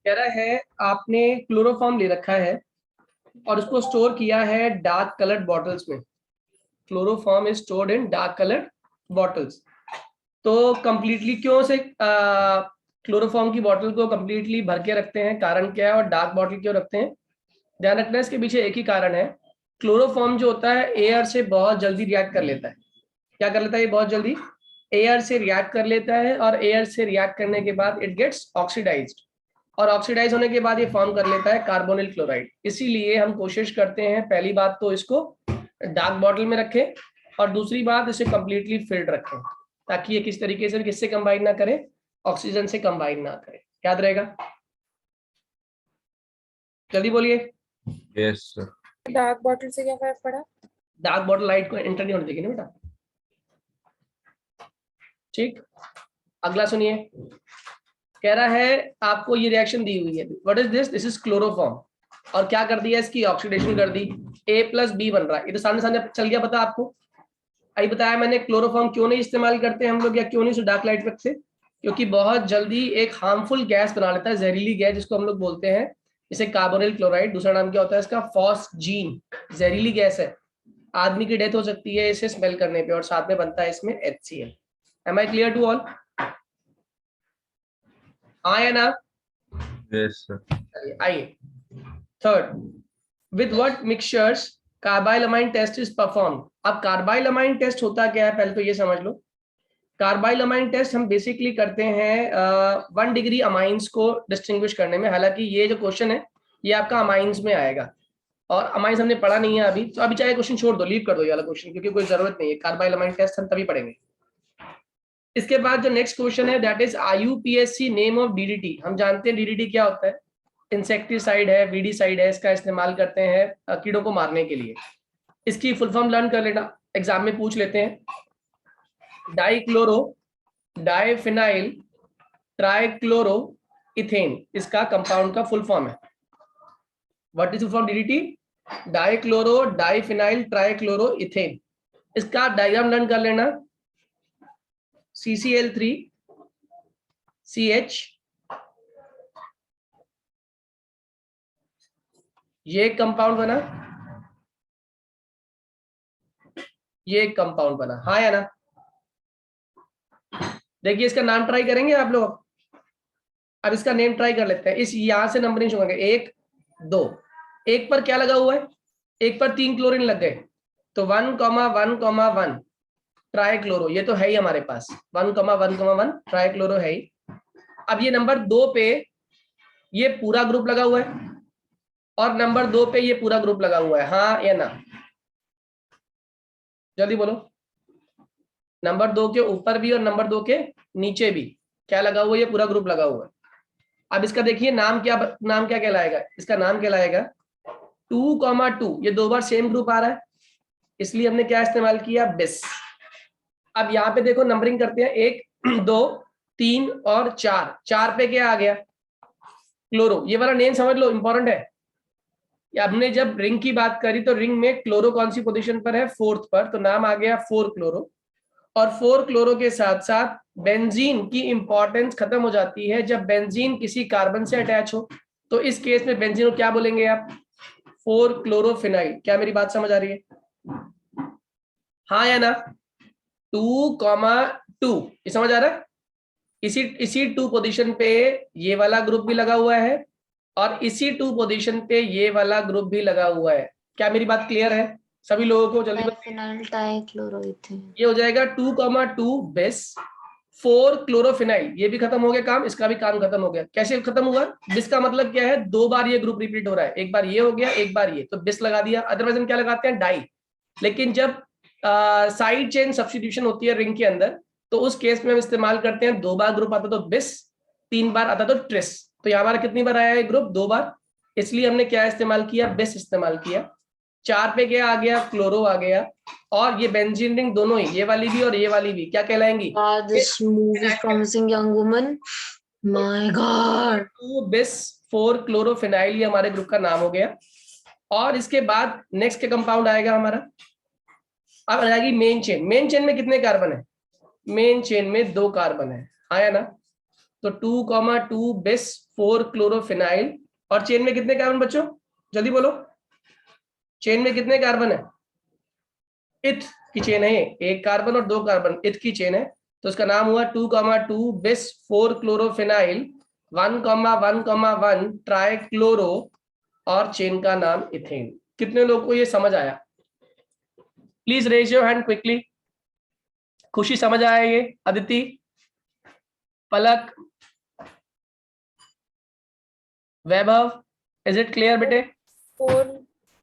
कह रहा है आपने क्लोरोफॉर्म ले रखा है और उसको स्टोर किया है डार्क कलर्ड बॉटल्स में। Chloroform is stored in dark coloured bottles. तो कंप्लीटली क्यों से क्लोरोफॉर्म की बॉटल को कंप्लीटली भर के रखते हैं, कारण क्या है, और डार्क बॉटल क्यों रखते हैं? ध्यान रखना है, इसके पीछे एक ही कारण है। क्लोरोफॉर्म जो होता है एयर से बहुत जल्दी रिएक्ट कर लेता है। क्या कर लेता है? ये बहुत जल्दी एयर से रिएक्ट कर लेता है और एयर से रिएक्ट करने के बाद इट गेट्स ऑक्सीडाइज्ड, और ऑक्सीडाइज होने के बाद ये फॉर्म कर लेता है कार्बोनिल क्लोराइड। इसीलिए हम कोशिश करते हैं पहली बात तो इसको डार्क बॉटल में रखें, और दूसरी बात इसे कंप्लीटली फिल्ड रखें ताकि ये किस तरीके से किससे कंबाइन ना करे, ऑक्सीजन से कंबाइन ना करे। याद रहेगा? जल्दी बोलिए। Yes sir. डार्क बॉटल से क्या फर्क पड़ा? डार्क बॉटल लाइट को एंटर नहीं होने देगी ना बेटा। ठीक, अगला सुनिए। कह रहा है आपको ये रिएक्शन दी हुई है, what is this? This is chloroform, और क्या कर दिया, इसकी ऑक्सीडेशन कर दी, A+B बन रहा है। ये तो सामने सामने चल गया पता आपको। अभी बताया मैंने क्लोरोफॉर्म क्यों नहीं इस्तेमाल करते हम लोग, या क्यों नहीं डार्क लाइट रखते? क्योंकि बहुत जल्दी एक हार्मफुल गैस बना लेता है, जहरीली गैस, जिसको हम लोग बोलते हैं इसे कार्बोनिल क्लोराइड। दूसरा नाम क्या होता है इसका? फॉस्जीन। जहरीली गैस है, आदमी की डेथ हो सकती है इसे स्मेल करने पे, और साथ में बनता है इसमें HCl। Am I clear to all? हाँ या ना? Yes sir. आइए third, with what mixtures carbylamine test is perform. अब कार्बाइलमाइन टेस्ट होता क्या है पहले तो ये समझ लो। कार्बाइलमाइन टेस्ट हम बेसिकली करते हैं 1 डिग्री अमाइंस को डिस्टिंग्विश करने में। हालांकि ये जो क्वेश्चन है ये आपका अमाइंस में आएगा, और अमाइंस हमने पढ़ा नहीं है अभी, तो अभी चाहे क्वेश्चन छोड़ दो, लीव कर दो ये वाला क्वेश्चन, क्योंकि कोई जरूरत नहीं है। कार्बाइलमाइन टेस्ट हम तभी पढ़ेंगे। इसके बाद जो नेक्स्ट क्वेश्चन है that is IUPAC name of DDT। हम जानते हैं DDT क्या होता है, इंसेक्टिसाइड है, वीडीसाइड है, इसका इस्तेमाल करते हैं कीड़ों को मारने के लिए। इसकी फुल फॉर्म लर्न कर लेना, एग्जाम में पूछ लेते हैं। डाइक्लोरो डाइफिनाइल ट्राइक्लोरो इथेन इसका कंपाउंड का फुल फॉर्म है। What is full form DDT? Dichloro diphenyl trichloro ethane. इसका डायग्राम लर्न कर लेना। CCl3 CH, ये कंपाउंड बना, ये कंपाउंड बना, हाँ या ना? देखिए इसका नाम ट्राई करेंगे आप लोग। अब इसका नेम ट्राई कर लेते हैं। इस यहां से नंबरिंग शुरू करेंगे, 1 2। एक पर क्या लगा हुआ है? एक पर 3 क्लोरीन लग गए, तो 1,1,1 ट्राइक्लोरो, ये तो है ही हमारे पास। 1,1,1 ट्राइक्लोरो है ही। अब ये नंबर 2 पे ये पूरा ग्रुप लगा हुआ है, और नंबर 2 पे ये पूरा ग्रुप लगा हुआ है, हाँ या ना? जल्दी बोलो। नंबर 2 के ऊपर भी और नंबर 2 के नीचे भी क्या लगा हुआ है? ये पूरा ग्रुप लगा हुआ है। अब इसका देखिए नाम क्या कहलाएगा? इसका नाम कहलाएगा 2,2। ये 2 बार सेम ग्रुप आ रहा है, इसलिए हमने क्या इस्तेमाल किया? बिस। अब यहाँ पे देखो नंबरिंग करते हैं, 1 2 3 और 4। 4 पे क्या आ गया? क्लोरो। ये वाला नेम समझ लो, इंपॉर्टेंट है। हमने जब रिंग की बात करी तो रिंग में क्लोरो कौन सी पोजीशन पर है? 4th पर, तो नाम आ गया 4 क्लोरो। और 4 क्लोरो के साथ साथ बेंजीन की इंपॉर्टेंस खत्म हो जाती है जब बेंजीन किसी कार्बन से अटैच हो। तो इस केस में बेंजीन को क्या बोलेंगे आप? 4 क्लोरोफिनाइल। क्या मेरी बात समझ आ रही है? हाँ या ना? 2,2 ये समझ आ रहा है? इसी 2 पोजीशन पे ये वाला ग्रुप भी लगा हुआ है, और इसी 2 पोजीशन पे ये वाला ग्रुप भी लगा हुआ है। क्या मेरी बात क्लियर है सभी लोगों को? जल्दी डाइफिनाइल ट्राइक्लोरोइथेन। ये हो जाएगा 2,2 बिस 4 क्लोरोफिनाइल। ये भी खत्म हो गया काम, इसका भी काम खत्म हो गया। कैसे खत्म हुआ? बिस का मतलब क्या है? 2 बार ये ग्रुप रिपीट हो रहा है, एक बार ये हो गया, एक बार ये, तो बिस लगा दिया। अदरवाइज हम क्या लगाते हैं? डाई। लेकिन जब साइड चेन सब्स्टिट्यूशन होती है रिंग के अंदर, तो उस केस में हम इस्तेमाल करते हैं 2 बार ग्रुप आता तो बिस, 3 बार आता तो ट्रिस। तो यहाँ हमारा कितनी बार आया है ग्रुप? 2 बार, इसलिए हमने क्या इस्तेमाल किया? बिस इस्तेमाल किया। 4 पे क्या आ गया? क्लोरो आ गया। और ये बेंजीन रिंग दोनों ही, ये वाली भी और ये वाली भी, क्या कहलाएंगी? This movie is promising young woman. My God. 2 बिस 4 क्लोरोफिनाइल, ये हमारे ग्रुप का नाम हो गया। और इसके बाद नेक्स्ट के कंपाउंड आएगा हमारा, अब आ जाएगी मेन चेन। मेन चेन में कितने कार्बन है? मेन चेन में 2 कार्बन है, आया ना? तो 2,2 बिस 4 क्लोरोफिनाइल। और चेन में कितने कार्बन बच्चों, जल्दी बोलो, चेन में कितने कार्बन है? इथ की चेन है ये, एक कार्बन और 2 कार्बन, इथ की चेन है। तो उसका नाम हुआ 2,2 बिस 4 क्लोरोफिनाइल 1,1,1 ट्राइक्लोरो, और चेन का नाम इथेन। कितने लोगों को ये समझ आया? Please raise your hand quickly. Khushi समझ आया ये? Aditi, Palak, Vaibhav, is it clear बेटे? 4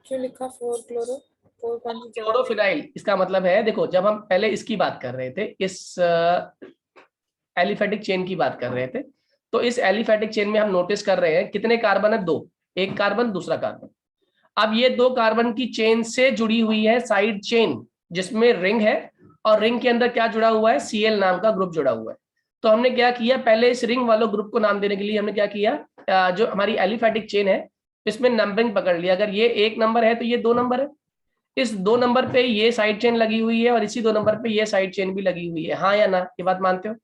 क्यों लिखा? 4 क्लोरो, 4 कौन सी जगह पे? क्लोरोफिनाइल, इसका मतलब है, देखो जब हम पहले इसकी बात कर रहे थे, इस एलिफेटिक चेन की बात कर रहे थे, तो इस एलिफेटिक चेन में हम नोटिस कर रहे हैं कितने कार्बन है? 2, एक कार्बन दूसरा कार्बन। अब ये 2 कार्बन की चेन से जुड़ी हुई है साइड चेन, जिसमें रिंग है, और रिंग के अंदर क्या जुड़ा हुआ है? Cl नाम का ग्रुप जुड़ा हुआ है। तो हमने क्या किया, पहले इस रिंग वालों ग्रुप को नाम देने के लिए हमने क्या किया, जो हमारी एलिफेटिक चेन है इसमें नंबरिंग पकड़ लिया। अगर ये 1 नंबर है तो ये 2 नंबर है, इस 2 नंबर पे ये साइड चेन लगी हुई है, और इसी 2 नंबर पे ये साइड चेन भी लगी हुई है। हाँ या ना, ये बात मानते हो?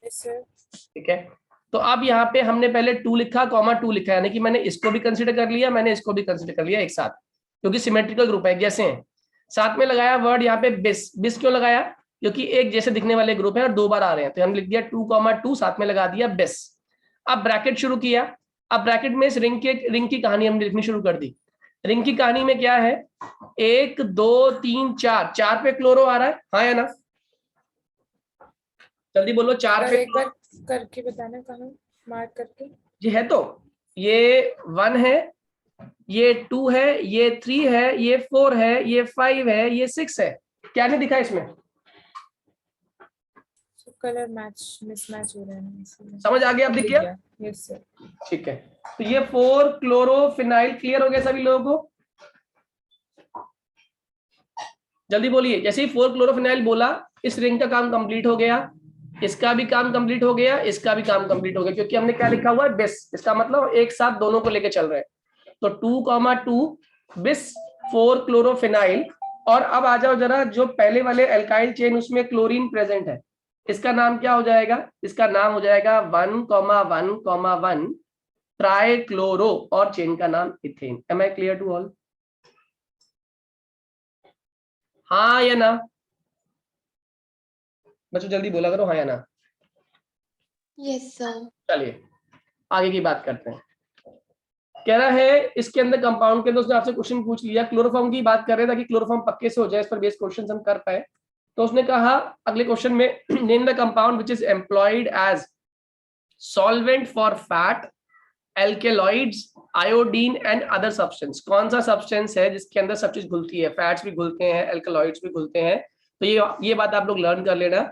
Yes, sir. ठीक है। तो अब यहाँ पे हमने पहले 2 लिखा, (2 लिखा, यानी कि मैंने इसको भी कंसीडर कर लिया, मैंने इसको भी कंसीडर कर लिया एक साथ, क्योंकि सिमेट्रिकल ग्रुप है, एक जैसे हैं। साथ में लगाया वर्ड यहाँ पे बिस। बिस क्यों लगाया? क्योंकि एक जैसे दिखने वाले ग्रुप है और 2 बार आ रहे हैं, तो हमने लिख दिया 2,2, साथ में लगा दिया बिस। अब ब्रैकेट शुरू किया। अब ब्रैकेट में इस रिंग की कहानी हमने लिखनी शुरू कर दी। रिंग की कहानी में क्या है? 1 2 3 4, 4 पे क्लोरो आ रहा है, हाँ या ना? जल्दी बोलो, 4 सर पे एक बार करके बताना, कहाँ मार्क करके? जी है। तो ये 1 है, ये 2 है, ये 3 है, ये 4 है, ये 5 है, ये 6 है। क्या नहीं दिखा इसमें? कलर मैच मिसमैच हो रहे हैं इसलिए। समझ आ गया? अब दिख गया? Yes sir. ठीक है। तो ये 4 क्लोरोफिनाइल क्लियर हो गया सभी लोगों को? जल्दी बोलिए। जैसे ही 4 क्लोरोफिनाइल बोला, इस रिंग का काम कंप्लीट हो गया, इसका भी काम कंप्लीट हो गया, इसका भी काम कंप्लीट हो गया, क्योंकि हमने क्या लिखा हुआ है? बिस। इसका मतलब एक साथ दोनों को लेके चल रहे हैं। तो 2,2 बिस 4 क्लोरोफिनाइल। और अब आ जाओ जरा, जो पहले वाले एल्काइल चेन उसमें क्लोरीन प्रेजेंट है, इसका नाम क्या हो जाएगा? इसका नाम हो जाएगा 1,1,1 ट्राइक्लोरो, और चेन का नाम ethane. Am I clear to all? हाँ या ना? बच्चों जल्दी बोला करो हाँ या ना। Yes sir. चलिए आगे की बात करते हैं। कह रहा है इसके अंदर कंपाउंड के अंदर, उसने आपसे क्वेश्चन पूछ लिया, क्लोरोफॉर्म की बात कर रहे हैं ताकि क्लोरोफॉर्म पक्के से हो जाए, इस पर बेस क्वेश्चन हम कर पाए। तो उसने कहा अगले क्वेश्चन में, name the compound which is employed as solvent for fat, alkaloids, iodine and other substance. कौन सा सब्सटेंस है जिसके अंदर सब चीज घुलती है? फैट्स भी घुलते हैं, एल्केलॉइड्स भी घुलते हैं। तो ये बात आप लोग लर्न कर लेना।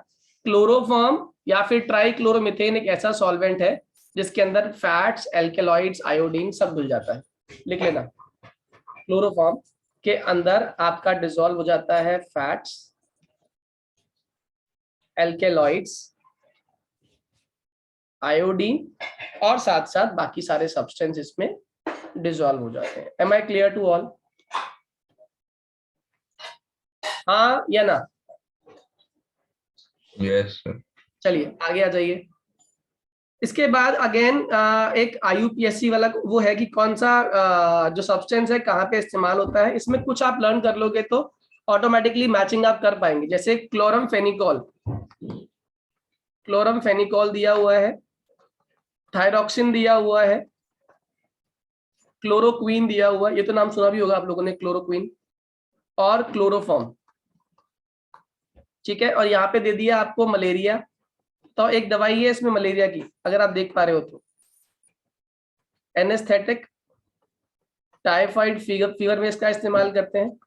क्लोरोफॉर्म या फिर ट्राइक्लोरोमीथेन एक ऐसा सॉल्वेंट है जिसके अंदर फैट्स, एल्केलॉइड्स, आयोडीन सब घुल जाता है। लिख लेना, क्लोरोफॉर्म के अंदर आपका डिसॉल्व हो जाता है फैट्स, एल्केलॉइड्स, आयोडीन, और साथ साथ बाकी सारे सब्सटेंस इसमें डिसॉल्व हो जाते हैं। Am I clear to all? हाँ या ना? Yes sir. चलिए आगे आ जाइए। इसके बाद अगेन एक IUPAC वाला वो है कि कौन सा जो सब्सटेंस है कहाँ पे इस्तेमाल होता है। इसमें कुछ आप लर्न कर लोगे तो ऑटोमेटिकली मैचिंग आप कर पाएंगे। जैसे क्लोरम फेनिकोल, क्लोरम फेनिकोल दिया हुआ है, थायरॉक्सिन दिया हुआ है, क्लोरोक्वीन दिया हुआ है, ये तो नाम सुना भी होगा आप लोगों ने, क्लोरोक्वीन, और क्लोरोफॉर्म। ठीक है। और यहाँ पे दे दिया आपको मलेरिया। तो एक दवाई है इसमें मलेरिया की, अगर आप देख पा रहे हो तो, एनेस्थेटिक, टाइफाइड फीवर में इसका इस्तेमाल करते हैं,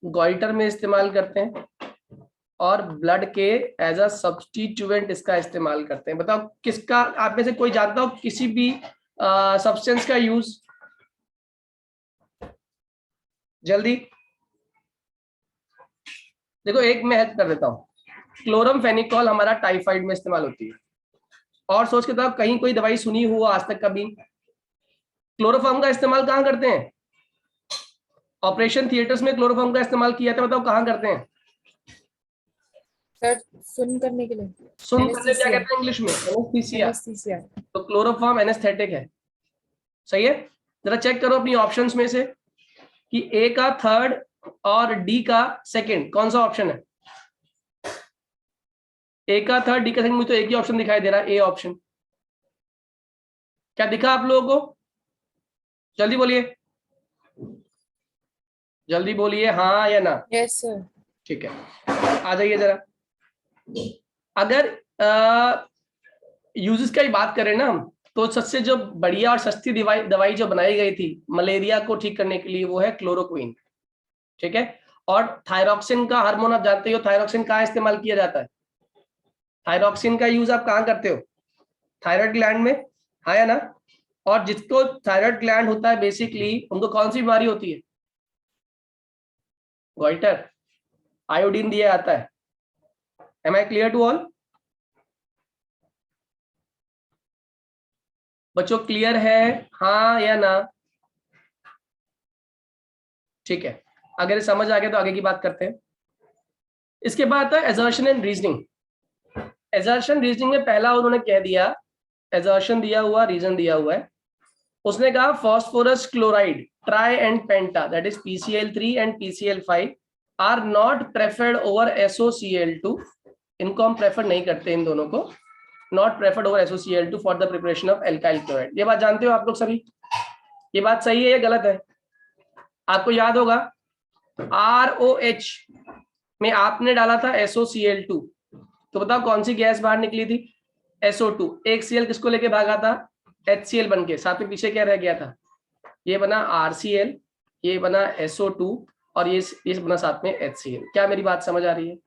गॉइटर में इस्तेमाल करते हैं, और ब्लड के एज अ सब्स्टिट्यूएंट इसका इस्तेमाल करते हैं। बताओ किसका, आप में से कोई जानता हो किसी भी सब्सटेंस का यूज? जल्दी देखो, एक मैं हेल्प कर देता हूँ। क्लोरम फेनिकोल हमारा टाइफाइड में इस्तेमाल होती है। और सोच के बताओ कहीं कोई दवाई सुनी हो आज तक कभी? क्लोरोफॉर्म का इस्तेमाल कहाँ करते हैं? ऑपरेशन थिएटर्स में क्लोरोफॉर्म का इस्तेमाल किया था, बताओ कहाँ करते हैं? सर सुन करने के लिए सुन करने क्या कहते हैं इंग्लिश में? एनेस्थीसिया। एनेस्थीसिया। तो क्लोरोफॉर्म एनेस्थेटिक है, सही है। जरा चेक करो अपनी ऑप्शंस में से कि ए का थर्ड और डी का सेकंड कौन सा ऑप्शन है। ए का थर्ड, डी का सेकंड, मुझे तो एक ही ऑप्शन दिखाई दे रहा है, ए ऑप्शन। क्या दिखा आप लोगों को? जल्दी बोलिए, जल्दी बोलिए, हाँ या ना। Yes sir. ठीक है, आ जाइए जरा। अगर यूजेस की बात करें ना हम, तो सबसे जो बढ़िया और सस्ती दवाई जो बनाई गई थी मलेरिया को ठीक करने के लिए वो है क्लोरोक्विन, ठीक है। और थायरॉक्सिन का हार्मोन आप जानते हो, थायरॉक्सिन कहाँ इस्तेमाल किया जाता है? थायरॉक्सिन का यूज आप कहाँ करते हो? थायराइड ग्लैंड में, हाँ या ना। और जिसको थायराइड ग्लैंड होता है बेसिकली उनको कौन सी बीमारी होती है? गोइटर, आयोडीन दिया जाता है। Am I clear to all? बच्चों क्लियर है, हाँ या ना? ठीक है, अगर ये समझ आ गया तो आगे की बात करते हैं। इसके बाद है assertion and reasoning. Assertion reasoning में पहला उन्होंने कह दिया, एजर्शन दिया हुआ, रीजन दिया हुआ है। उसने कहा phosphorus chloride tri and penta, that is PCl3 and PCl5 are not preferred over SOCl2। इनको हम प्रेफर नहीं करते, इन दोनों को not preferred over SOCl2 for the preparation of alkyl chloride. ये बात जानते हो आप लोग सभी? ये बात सही है या गलत है? आपको याद होगा ROH में आपने डाला था SOCl2, तो बताओ कौन सी गैस बाहर निकली थी? SO2। एक Cl किसको लेके भागा था? HCl बन के, साथ में पीछे क्या रह गया था? ये बना RCl, ये बना SO2 और ये बना साथ में HCl। क्या मेरी बात समझ आ रही है,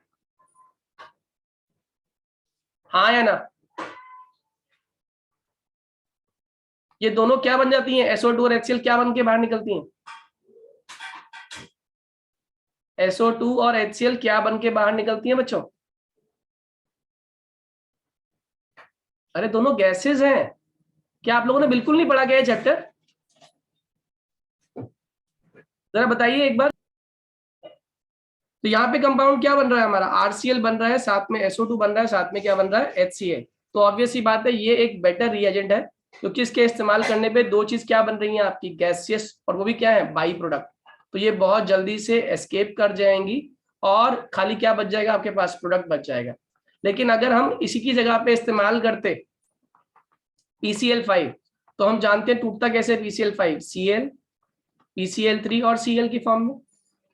हाँ या ना? ये दोनों क्या बन जाती हैं? SO2 और HCl क्या बन के बाहर निकलती हैं? SO2 और HCl क्या बन के बाहर निकलती हैं बच्चों? अरे दोनों गैसेस हैं। क्या आप लोगों ने बिल्कुल नहीं पढ़ा गया है चैप्टर? जरा बताइए एक बार। तो यहाँ पे कंपाउंड क्या बन रहा है हमारा? RCl बन रहा है, साथ में SO2 बन रहा है, साथ में क्या बन रहा है? HCl। तो ऑब्वियस ही बात है ये एक बेटर रिएजेंट है, क्योंकि इसके इस्तेमाल करने पे दो चीज क्या बन रही है आपकी? गैसियस, और वो भी क्या है? By product. तो ये बहुत जल्दी से एस्केप कर जाएंगी और खाली क्या बच जाएगा आपके पास? प्रोडक्ट बच जाएगा। लेकिन अगर हम इसी की जगह पे इस्तेमाल करते PCl5, तो हम जानते हैं टूटता कैसे PCl5? Cl, PCl3 और Cl की फॉर्म में।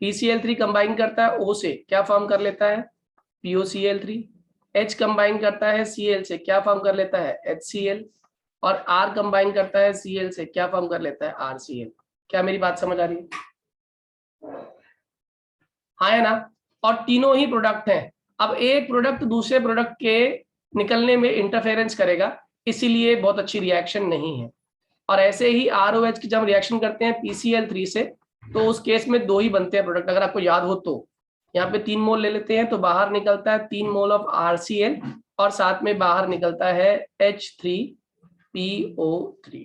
PCl3 कंबाइन करता है O से, क्या फॉर्म कर लेता है? POCl3। H कंबाइन करता है Cl से, क्या फॉर्म कर लेता है? HCl। और R कंबाइन करता है Cl से, क्या फॉर्म कर लेता है? RCl। क्या मेरी बात समझ आ रही है, हाँ या ना? और तीनों ही प्रोडक्ट हैं। अब एक प्रोडक्ट दूसरे प्रोडक्ट के निकलने में इंटरफेरेंस करेगा, इसीलिए बहुत अच्छी रिएक्शन नहीं है। और ऐसे ही ROH की जब रिएक्शन करते हैं PCl3 से, तो उस केस में दो ही बनते हैं प्रोडक्ट, अगर आपको याद हो तो। यहाँ पे 3 मोल ले लेते हैं तो बाहर निकलता है 3 मोल ऑफ RCl और साथ में बाहर निकलता है H3PO3।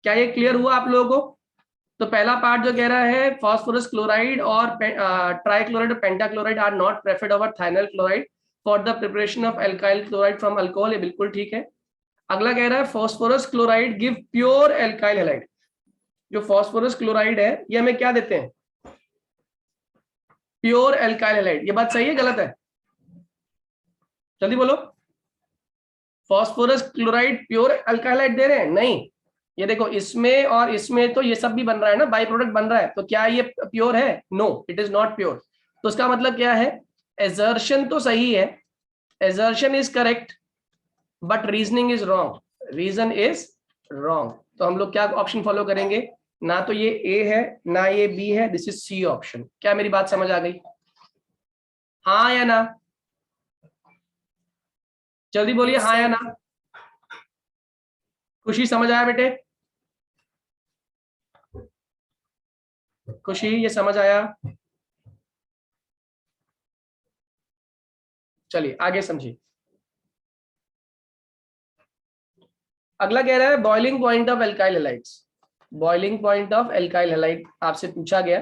क्या ये क्लियर हुआ आप लोगों को? तो पहला पार्ट जो कह रहा है फॉस्फोरस क्लोराइड और ट्राइक्लोराइड और pentachloride are not preferred over thionyl chloride for the preparation of alkyl chloride from alcohol, ये बिल्कुल ठीक है। अगला कह रहा है phosphorus chloride give pure alkyl halide. जो फॉस्फोरस क्लोराइड है ये हमें क्या देते हैं? Pure alkyl halide. ये बात सही है गलत है? जल्दी बोलो। Phosphorus chloride pure alkyl halide दे रहे हैं? नहीं, ये देखो इसमें और इसमें तो ये सब भी बन रहा है ना, बाई प्रोडक्ट बन रहा है, तो क्या ये प्योर है? No, it is not pure. तो इसका मतलब क्या है? एजर्शन तो सही है, assertion is correct, but reasoning is wrong, reason is wrong. तो हम लोग क्या ऑप्शन फॉलो करेंगे? ना तो ये ए है ना ये बी है, दिस इज सी ऑप्शन। क्या मेरी बात समझ आ गई, हाँ या ना? जल्दी बोलिए, हाँ या ना? खुशी समझ आया बेटे? खुशी ये समझ आया? चलिए आगे समझिए। अगला कह रहा है boiling point of alkyl halides. Boiling point of alkyl halide आपसे पूछा गया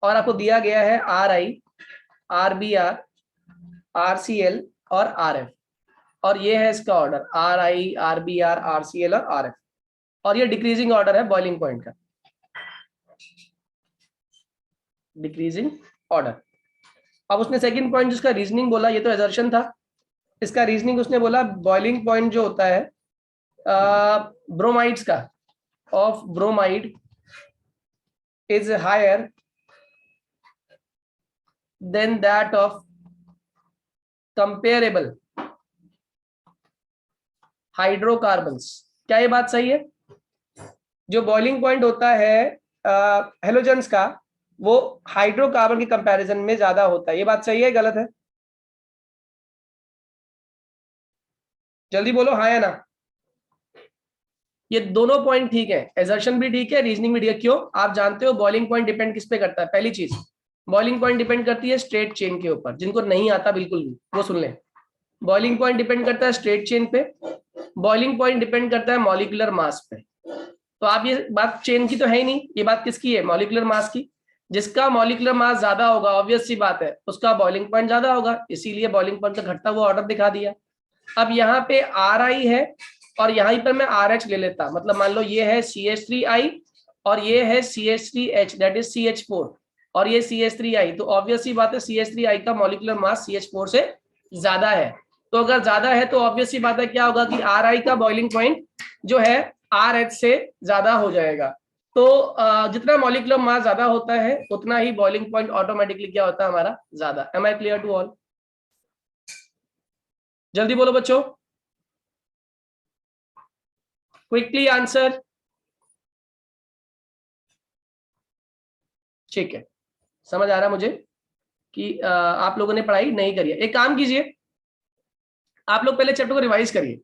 और आपको दिया गया है RI RBr, RCl और RF, और ये है इसका ऑर्डर RI, RBr, RCl और RF, और ये डिक्रीजिंग ऑर्डर है बॉइलिंग पॉइंट का, डिक्रीजिंग ऑर्डर। अब उसने सेकंड पॉइंट जिसका रीजनिंग बोला, ये तो असर्शन था, इसका रीजनिंग उसने बोला बॉइलिंग पॉइंट जो होता है ब्रोमाइड्स का, of bromide is higher than that of comparable hydrocarbons. क्या ये बात सही है? जो बॉइलिंग पॉइंट होता है हेलोजन्स का, वो हाइड्रोकार्बन के कंपैरिजन में ज्यादा होता है, ये बात सही है गलत है? जल्दी बोलो हाँ या ना। ये दोनों पॉइंट ठीक है, एजर्शन भी ठीक है, रीजनिंग भी ठीक है। क्यों? आप जानते हो बॉइलिंग पॉइंट डिपेंड किस पे करता है? पहली चीज, बॉइलिंग पॉइंट डिपेंड करती है स्ट्रेट चेन के ऊपर, जिनको नहीं आता बिल्कुल भी वो सुन लें। बॉइलिंग पॉइंट डिपेंड करता है स्ट्रेट चेन पे, बॉइलिंग पॉइंट डिपेंड करता है मॉलिक्यूलर मास पे। तो आप ये बात चेन की तो है ही नहीं, ये बात किसकी है? मॉलिक्यूलर मास की। जिसका मॉलिक्यूलर मास ज्यादा होगा, ऑब्वियस सी बात है, उसका बॉइलिंग पॉइंट ज्यादा होगा, इसीलिए बॉइलिंग पॉइंट का घटता हुआ ऑर्डर दिखा दिया। अब यहाँ पे RI है और यहाँ पर मैं RH ले लेता, मतलब मान लो ये है CH3I और ये है CH3H, दैट इज CH4, और ये CH3I, तो ऑब्वियस सी बात है CH3I का मॉलिक्यूलर मास CH4 से ज्यादा है। तो अगर ज्यादा है तो ऑब्वियस सी बात है क्या होगा कि RI का बॉइलिंग पॉइंट जो है RH से ज्यादा हो जाएगा। तो जितना मॉलिक्यूलर मास ज्यादा होता है उतना ही बॉइलिंग पॉइंट ऑटोमेटिकली क्या होता है हमारा? ज्यादा। Am I clear to all? जल्दी बोलो बच्चों, क्विकली आंसर। ठीक है, समझ आ रहा मुझे कि आप लोगों ने पढ़ाई नहीं करी है। एक काम कीजिए, आप लोग पहले चैप्टर को रिवाइज करिए,